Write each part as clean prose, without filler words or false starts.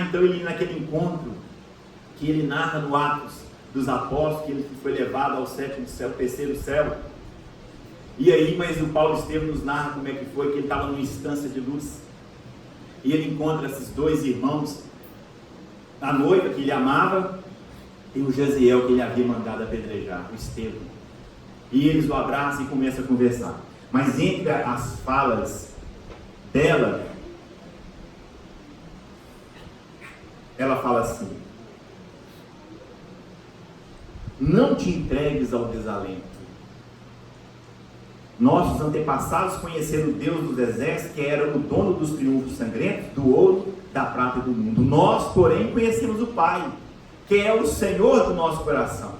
então ele naquele encontro, que ele narra no Atos dos Apóstolos, que ele foi levado ao sétimo céu, terceiro céu. E aí, mas o Paulo Estevam nos narra como é que foi, que ele estava numa instância de luz. E ele encontra esses dois irmãos, a noiva que ele amava, e o Jaziel que ele havia mandado apedrejar, o Estevão. E eles o abraçam e começam a conversar. Mas entre as falas dela, ela fala assim: não te entregues ao desalento. Nossos antepassados conheceram o Deus dos exércitos, que era o dono dos triunfos sangrentos, do ouro, da prata e do mundo. Nós, porém, conhecemos o Pai, que é o Senhor do nosso coração.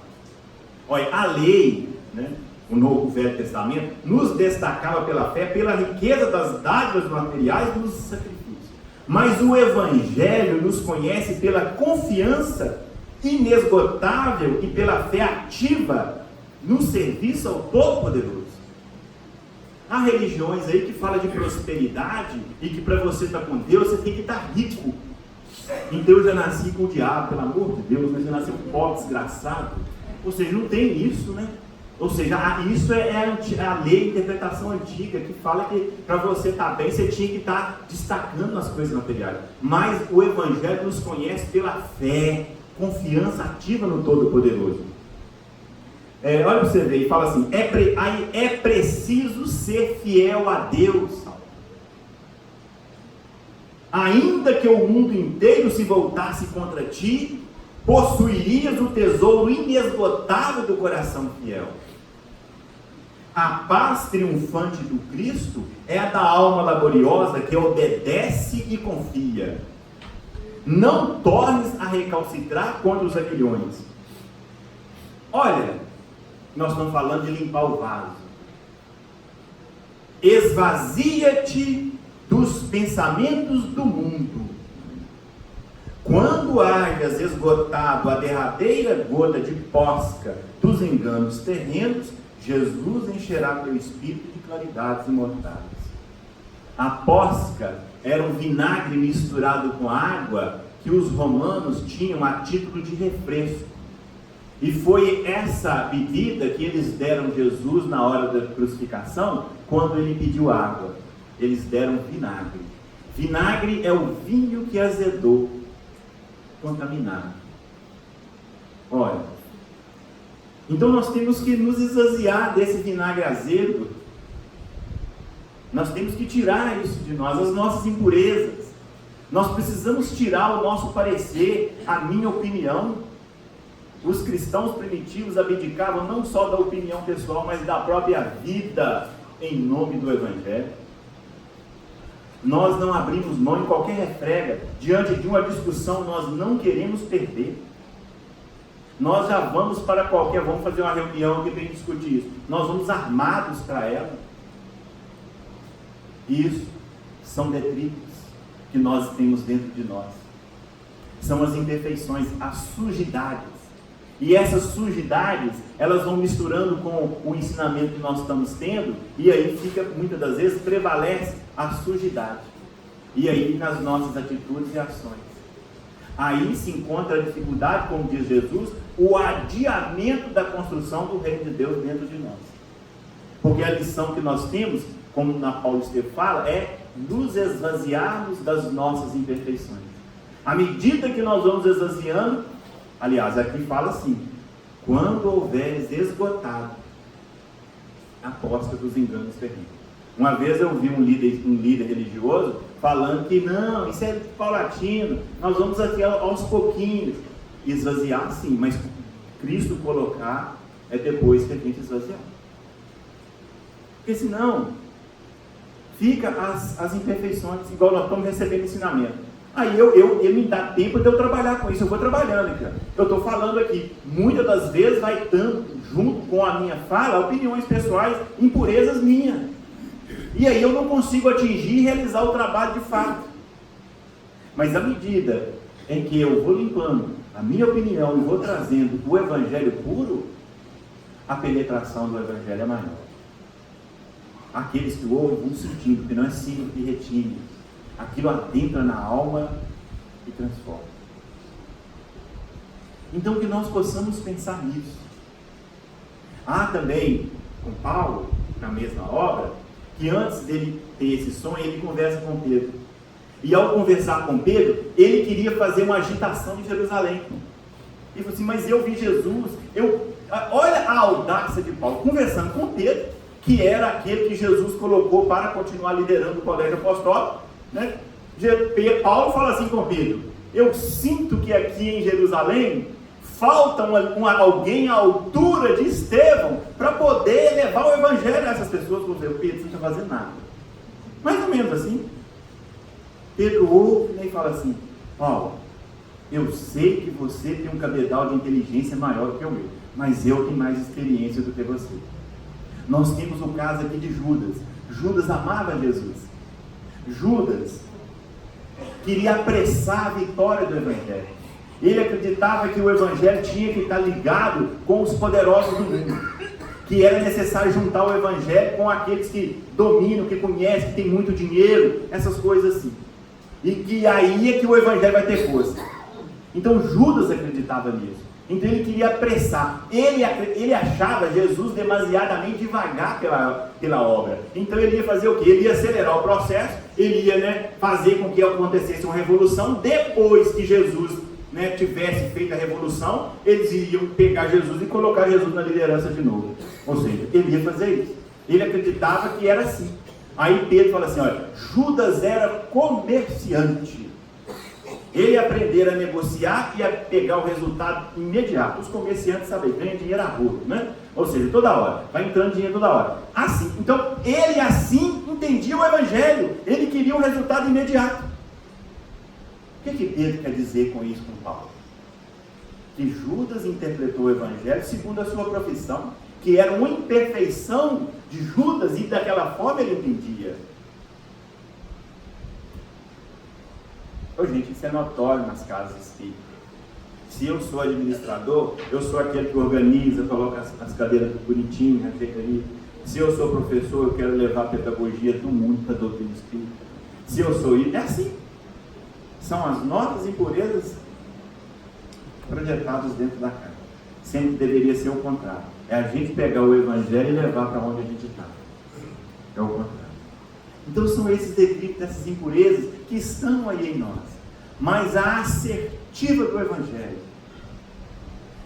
Olha, a lei, né, o Novo Velho Testamento, nos destacava pela fé, pela riqueza das dádivas materiais e dos sacrifícios. Mas o Evangelho nos conhece pela confiança inesgotável e pela fé ativa no serviço ao Todo-Poderoso. Há religiões aí que falam de prosperidade e que para você estar com Deus, você tem que estar rico. Então eu já nasci com o diabo, pelo amor de Deus, mas eu nasci um pobre desgraçado. Ou seja, não tem isso, né? Ou seja, isso é a lei, a interpretação antiga, que fala que para você estar bem, você tinha que estar destacando as coisas materiais. Mas o Evangelho nos conhece pela fé, confiança ativa no Todo-Poderoso. Olha para você ver, e fala assim: é preciso ser fiel a Deus. Ainda que o mundo inteiro se voltasse contra ti, possuirias o tesouro inesgotável do coração fiel. A paz triunfante do Cristo é a da alma laboriosa que obedece e confia. Não tornes a recalcitrar contra os aguilhões. Olha, nós estamos falando de limpar o vaso. Esvazia-te dos pensamentos do mundo. Quando hajas esgotado a derradeira gota de posca dos enganos terrenos, Jesus encherá teu espírito de claridades imortais. A posca era um vinagre misturado com água que os romanos tinham a título de refresco. E foi essa bebida que eles deram a Jesus na hora da crucificação, quando ele pediu água. Eles deram vinagre. Vinagre é o vinho que azedou, contaminado. Olha, então nós temos que nos esvaziar desse vinagre azedo. Nós temos que tirar isso de nós, as nossas impurezas. Nós precisamos tirar o nosso parecer, a minha opinião. Os cristãos primitivos abdicavam não só da opinião pessoal, mas da própria vida em nome do Evangelho. Nós não abrimos mão em qualquer refrega. Diante de uma discussão, nós não queremos perder. Nós já vamos vamos fazer uma reunião aqui para discutir isso. Nós vamos armados para ela. Isso são detritos que nós temos dentro de nós. São as imperfeições, as sujidades. E essas sujidades, elas vão misturando com o ensinamento que nós estamos tendo, e aí muitas das vezes, prevalece a sujidade. E aí, nas nossas atitudes e ações. Aí se encontra a dificuldade, como diz Jesus, o adiamento da construção do reino de Deus dentro de nós. Porque a lição que nós temos, como na Paulo Estevam fala, é nos esvaziarmos das nossas imperfeições. À medida que nós vamos esvaziando, aliás, aqui fala assim: quando houveres esgotado a posca dos enganos terríveis. Uma vez eu vi um líder religioso falando que não, isso é paulatino, nós vamos aqui aos pouquinhos. Esvaziar sim, mas Cristo colocar é depois que a gente esvaziar. Porque senão fica as imperfeições, igual nós estamos recebendo ensinamento. Aí ele me dá tempo de eu trabalhar com isso, eu vou trabalhando aqui. Eu estou falando aqui, muitas das vezes vai estando junto com a minha fala, opiniões pessoais, impurezas minhas. E aí eu não consigo atingir e realizar o trabalho de fato. Mas à medida em que eu vou limpando a minha opinião e vou trazendo o Evangelho puro, a penetração do Evangelho é maior. Aqueles que ouvem vão sentindo, que não é símbolo de retíneos. Aquilo adentra na alma e transforma. Então que nós possamos pensar nisso. Há também, com Paulo, na mesma obra, que antes dele ter esse sonho, ele conversa com Pedro. E ao conversar com Pedro, ele queria fazer uma agitação em Jerusalém. Ele falou assim, mas eu vi Jesus, olha a audácia de Paulo, conversando com Pedro, que era aquele que Jesus colocou para continuar liderando o colégio apostólico, né? Paulo fala assim com Pedro, eu sinto que aqui em Jerusalém falta alguém à altura de Estevão para poder levar o evangelho a essas pessoas. Como Pedro, você não está fazendo nada. Mais ou menos assim. Pedro ouve e fala assim, Paulo, eu sei que você tem um cabedal de inteligência maior que o meu, mas eu tenho mais experiência do que você. Nós temos o caso aqui de Judas. Judas amava Jesus. Judas queria apressar a vitória do evangelho. Ele acreditava que o evangelho tinha que estar ligado com os poderosos do mundo, que era necessário juntar o evangelho com aqueles que dominam, que conhecem, que têm muito dinheiro, essas coisas assim. E que aí é que o evangelho vai ter força. Então Judas acreditava nisso. Então ele queria apressar. Ele achava Jesus demasiadamente devagar pela obra. Então ele ia fazer o quê? Ele ia acelerar o processo, ele ia, fazer com que acontecesse uma revolução. Depois que Jesus, tivesse feito a revolução, eles iriam pegar Jesus e colocar Jesus na liderança de novo. Ou seja, ele ia fazer isso. Ele acreditava que era assim. Aí Pedro fala assim, olha, Judas era comerciante. Ele ia aprender a negociar e a pegar o resultado imediato. Os comerciantes, ganham dinheiro a rodo, né? Ou seja, toda hora, vai entrando dinheiro toda hora. Assim, então, ele assim entendia o evangelho. Ele queria um resultado imediato. O que Pedro quer dizer com isso com Paulo? Que Judas interpretou o evangelho segundo a sua profissão, que era uma imperfeição de Judas e daquela forma ele entendia. Gente, isso é notório nas casas espíritas. Se eu sou administrador, eu sou aquele que organiza, coloca as cadeiras bonitinhas, ajeita ali. Se eu sou professor, eu quero levar a pedagogia do mundo para a doutrina espírita. Se eu sou isso, é assim. São as notas e impurezas projetadas dentro da casa. Sempre deveria ser o contrário. É a gente pegar o evangelho e levar para onde a gente está. É o contrário. Então são esses defeitos, essas impurezas que estão aí em nós. Mas a assertiva do evangelho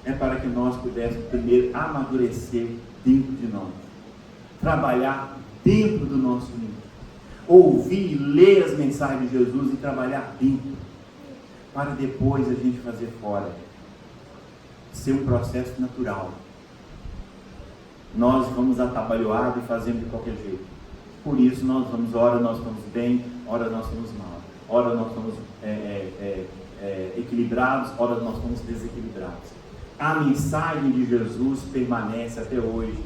é para que nós pudéssemos primeiro amadurecer dentro de nós. Trabalhar dentro do nosso íntimo. Ouvir e ler as mensagens de Jesus e trabalhar dentro. Para depois a gente fazer fora. Ser um processo natural. Nós vamos atabalhoado e fazemos de qualquer jeito. Por isso ora nós estamos bem, ora nós estamos mal. Ora nós estamos equilibrados, ora nós estamos desequilibrados. A mensagem de Jesus permanece até hoje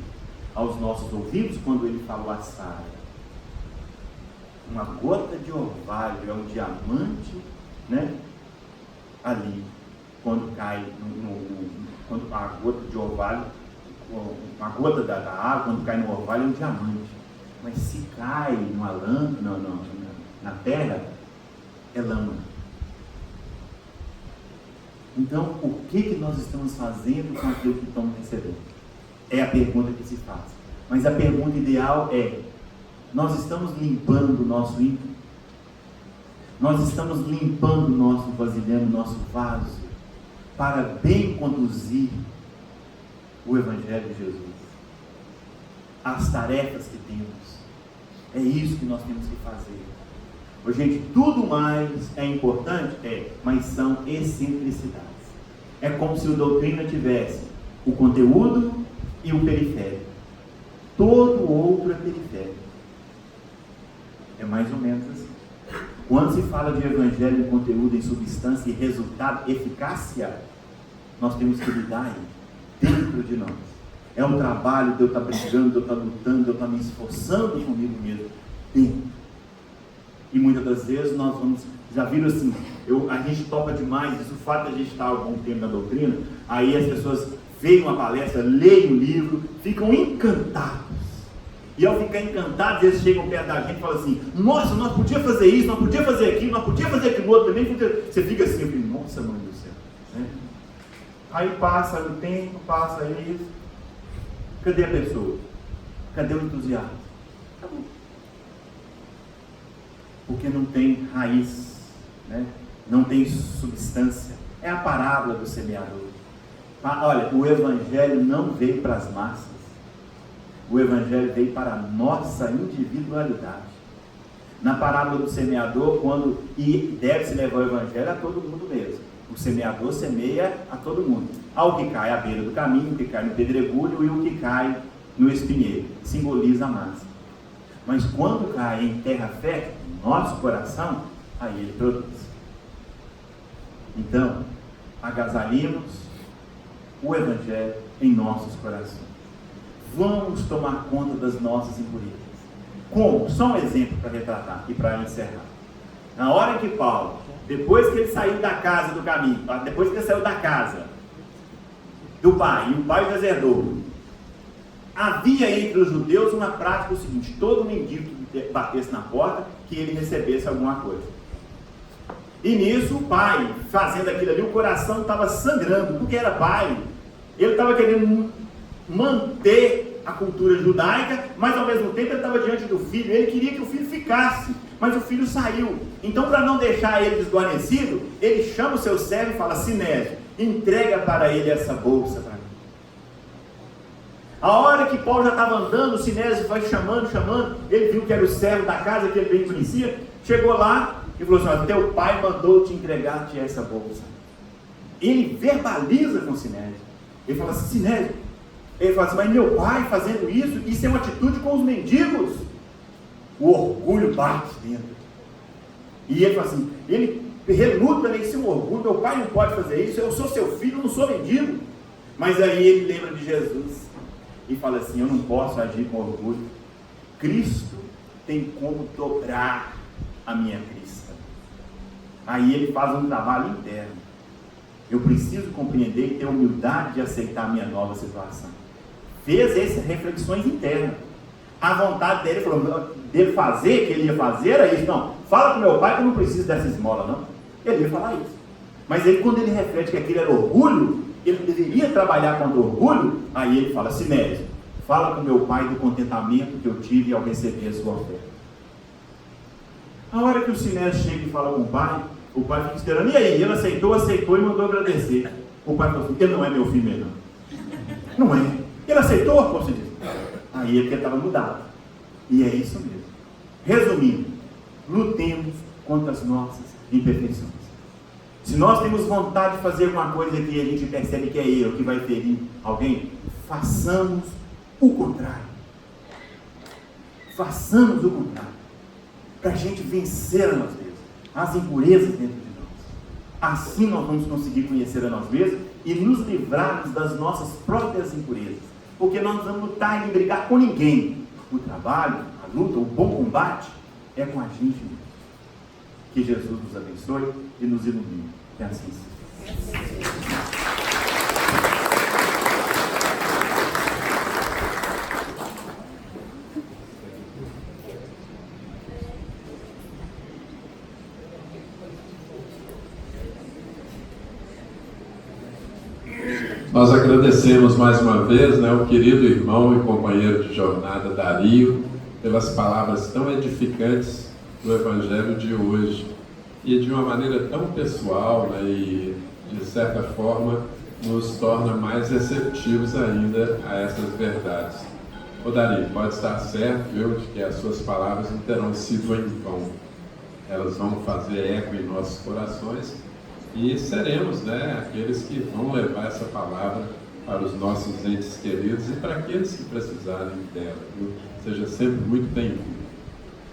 aos nossos ouvidos quando ele falou a Sara. Uma gota de orvalho é um diamante, ali, quando cai, quando a gota de orvalho, a gota da água, quando cai no orvalho, é um diamante. Mas se cai numa lâmpada, na terra, é lama. Então, o que nós estamos fazendo com aquilo que estamos recebendo? É a pergunta que se faz. Mas a pergunta ideal é, nós estamos limpando o nosso íntimo? Nós estamos limpando o nosso vasilhame, o nosso vaso, para bem conduzir o Evangelho de Jesus? As tarefas que temos. É isso que nós temos que fazer. Gente, tudo mais é importante? Mas são excentricidades. É como se a doutrina tivesse o conteúdo e o periférico. Todo outro é periférico. É mais ou menos assim. Quando se fala de evangelho em conteúdo, em substância e resultado, eficácia, nós temos que lidar aí, dentro de nós. É um trabalho de eu estar brigando, de eu estar lutando, de eu estar me esforçando comigo mesmo, dentro. E muitas das vezes nós vamos, já viram assim, a gente topa demais, isso o fato de a gente estar há algum tempo na doutrina, aí as pessoas veem uma palestra, leem o livro, ficam encantados. E ao ficar encantados, eles chegam perto da gente e falam assim, nossa, nós podíamos fazer isso, nós podíamos fazer aquilo, nós podíamos fazer aquilo outro também. Você fica assim, eu fico, nossa mãe do céu. Aí passa o tempo, passa isso. Cadê a pessoa? Cadê o entusiasmo? Acabou. Porque não tem raiz, né? Não tem substância. É a parábola do semeador. Olha, o Evangelho não veio para as massas. O Evangelho veio para a nossa individualidade. Na parábola do semeador, e deve-se levar o Evangelho a todo mundo mesmo. O semeador semeia a todo mundo. Ao que cai à beira do caminho, o que cai no pedregulho e o que cai no espinheiro. Simboliza a massa. Mas quando cai em terra fértil, no nosso coração, aí ele produz. Então, agasalhemos o Evangelho em nossos corações. Vamos tomar conta das nossas impurezas. Como? Só um exemplo para retratar e para encerrar. Na hora que Paulo, depois que ele saiu da casa do caminho, depois que ele saiu da casa do pai, e o pai o deserdou, havia entre os judeus uma prática o seguinte: todo mendigo que batesse na porta, que ele recebesse alguma coisa. E nisso o pai, fazendo aquilo ali, o coração estava sangrando, porque era pai. Ele estava querendo manter a cultura judaica, mas ao mesmo tempo ele estava diante do filho. Ele queria que o filho ficasse, mas o filho saiu. Então, para não deixar ele desguarnecido, ele chama o seu servo e fala: Sinésio, entrega para ele essa bolsa para mim. A hora que Paulo já estava andando, o Sinésio vai chamando, ele viu que era o servo da casa, que ele bem conhecia, chegou lá e falou assim: teu pai mandou te entregar-te essa bolsa. Ele verbaliza com o Sinésio. Ele fala assim: Sinésio, ele fala assim, mas meu pai fazendo isso é uma atitude com os mendigos. O orgulho bate dentro. E ele fala assim, ele reluta nesse orgulho: meu pai não pode fazer isso, eu sou seu filho, não sou mendigo. Mas aí ele lembra de Jesus e fala assim: eu não posso agir com orgulho. Cristo tem como dobrar a minha crista. Aí ele faz um trabalho interno. Eu preciso compreender e ter humildade de aceitar a minha nova situação. Fez essas reflexões internas. A vontade dele fazer, que ele ia fazer, era isso. Não, fala com meu pai que eu não preciso dessa esmola, não. Ele ia falar isso. Mas ele, quando ele reflete que aquilo era orgulho, ele deveria trabalhar contra o orgulho, aí ele fala: Sinésio, fala com meu pai do contentamento que eu tive ao receber a sua oferta. A hora que o Sinésio chega e fala com o pai fica esperando. E aí? Ele aceitou e mandou agradecer. O pai falou assim: ele não é meu filho mesmo. Não é. Ele aceitou, você diz. Aí ele estava mudado. E é isso mesmo. Resumindo, lutemos contra as nossas imperfeições. Se nós temos vontade de fazer alguma coisa que a gente percebe que é erro, que vai ferir alguém, façamos o contrário. Façamos o contrário. Para a gente vencer a nós mesmos, as impurezas dentro de nós. Assim nós vamos conseguir conhecer a nós mesmos e nos livrarmos das nossas próprias impurezas. Porque nós não vamos lutar e nem brigar com ninguém. O trabalho, a luta, o bom combate é com a gente mesmo. Que Jesus nos abençoe e nos ilumine. Que assim seja. Nós agradecemos mais uma vez, o querido irmão e companheiro de jornada Dario, pelas palavras tão edificantes do Evangelho de hoje, e de uma maneira tão pessoal, e de certa forma nos torna mais receptivos ainda a essas verdades. Dario, pode estar certo, de que as suas palavras não terão sido em vão. Elas vão fazer eco em nossos corações e seremos aqueles que vão levar essa palavra para os nossos entes queridos e para aqueles que precisarem dela. Seja sempre muito bem-vindo.